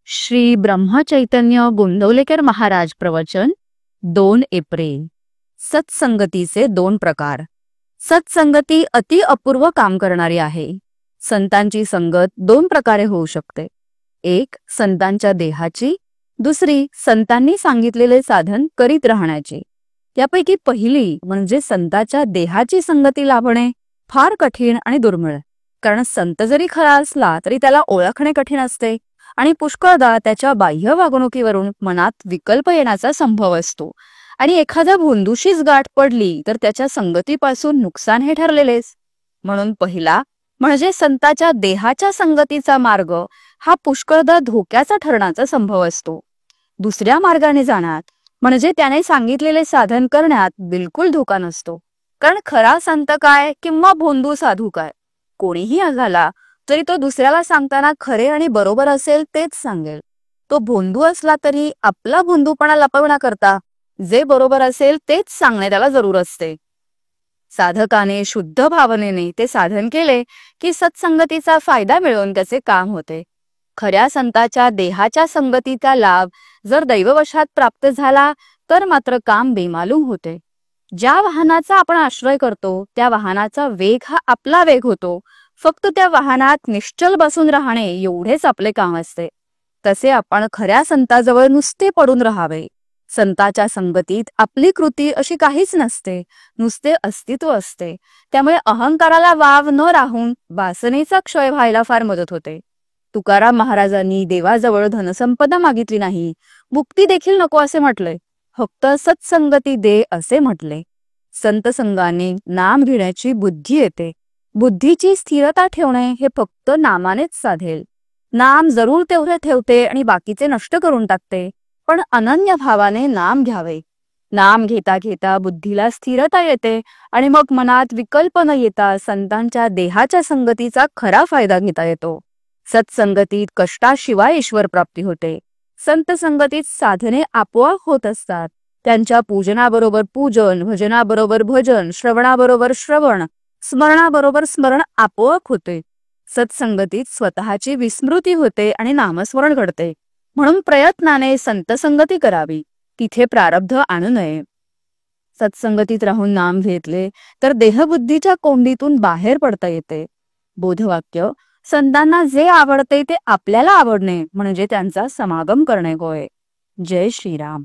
श्री ब्रह्मचैतन्य गोंदवलेकर महाराज प्रवचन 2 एप्रिल. सत्संगतीचे 2 प्रकार. सत्संगती अति अपूर्व काम करणारी आहे. संतांची संगत 2 प्रकारे होऊ शकते. एक संतांच्या देहाची, दुसरी संतांनी सांगितलेले साधन करीत राहण्याची. यापैकी पहिली म्हणजे संतांच्या देहाची संगती लाभणे फार कठीण आणि दुर्मिळ. कारण संत जरी खरा असला तरी त्याला ओळखणे कठीण असते आणि पुष्कळदा त्याच्या बाह्य वागणुकीवरून मनात विकल्प येण्याचा संभव असतो. आणि एखाद्या भोंदूशीच गाठ पडली तर त्याच्या संगतीपासून नुकसान हे ठरलेलेच. म्हणून पहिला म्हणजे संतांच्या देहाच्या संगतीचा मार्ग हा पुष्कळदा धोक्याचा ठरण्याचा संभव असतो. दुसऱ्या मार्गाने जाण्यात म्हणजे त्याने सांगितलेले साधन करण्यात बिलकुल धोका नसतो. कारण खरा संत काय किंवा भोंदू साधू काय, कोणीही झाला तरी तो दुसऱ्याला सांगताना खरे आणि बरोबर असेल तेच सांगेल. तो भोंदू असला तरी आपला भोंदूपणा लपवण्याकरता जे बरोबर असेल तेच सांगणे त्याला जरूर असते. साधकाने शुद्ध भावनेने ते साधन केले की सत्संगतीचा फायदा मिळवून त्याचे काम होते. खऱ्या संताच्या देहाच्या संगतीचा लाभ जर दैववशात प्राप्त झाला तर मात्र काम बेमालूम होते. ज्या वाहनाचा आपण आश्रय करतो त्या वाहनाचा वेग हा आपला वेग होतो. फक्त त्या वाहनात निश्चल बसून राहणे एवढेच आपले काम असते. तसे आपण खऱ्या संताजवळ नुसते पडून राहावे. संताच्या संगतीत आपली कृती अशी काहीच नसते, नुसते अस्तित्व असते. त्यामुळे अहंकाराला वाव न राहून वासनेचा क्षय व्हायला फार मदत होते. तुकाराम महाराजांनी देवाजवळ धनसंपदा मागितली नाही, मुक्ती देखील नको असे म्हटले, फक्त सत्संगती दे असे म्हटले. संत संगाने नाम घेण्याची बुद्धी येते. बुद्धीची स्थिरता ठेवणे हे फक्त नामानेच साधेल. नाम जरूर तेवढे ठेवते आणि बाकीचे नष्ट करून टाकते, पण अनन्य भावाने नाम घ्यावे. नाम घेता घेता बुद्धीला स्थिरता येते आणि मग मनात विकल्प न येता संतांच्या देहाच्या संगतीचा खरा फायदा घेता येतो. सत्संगतीत कष्टाशिवाय ईश्वर प्राप्ती होते. संत संगतीत साधने आपोआप होत असतात. त्यांच्या पूजनाबरोबर पूजन, भजनाबरोबर भजन, श्रवणाबरोबर श्रवण, स्मरणाबरोबर स्मरण आपोआप होते. सत्संगतीत स्वतःची विस्मृती होते आणि नामस्मरण घडते. म्हणून प्रयत्नाने संत संगती करावी, तिथे प्रारब्ध आणू नये. सत्संगतीत राहून नाम घेतले तर देहबुद्धीच्या कोंडीतून बाहेर पडता येते. बोधवाक्य: संतांना जे आवडते ते आपल्याला आवडणे म्हणजे त्यांचा समागम करणे होय. जय श्रीराम.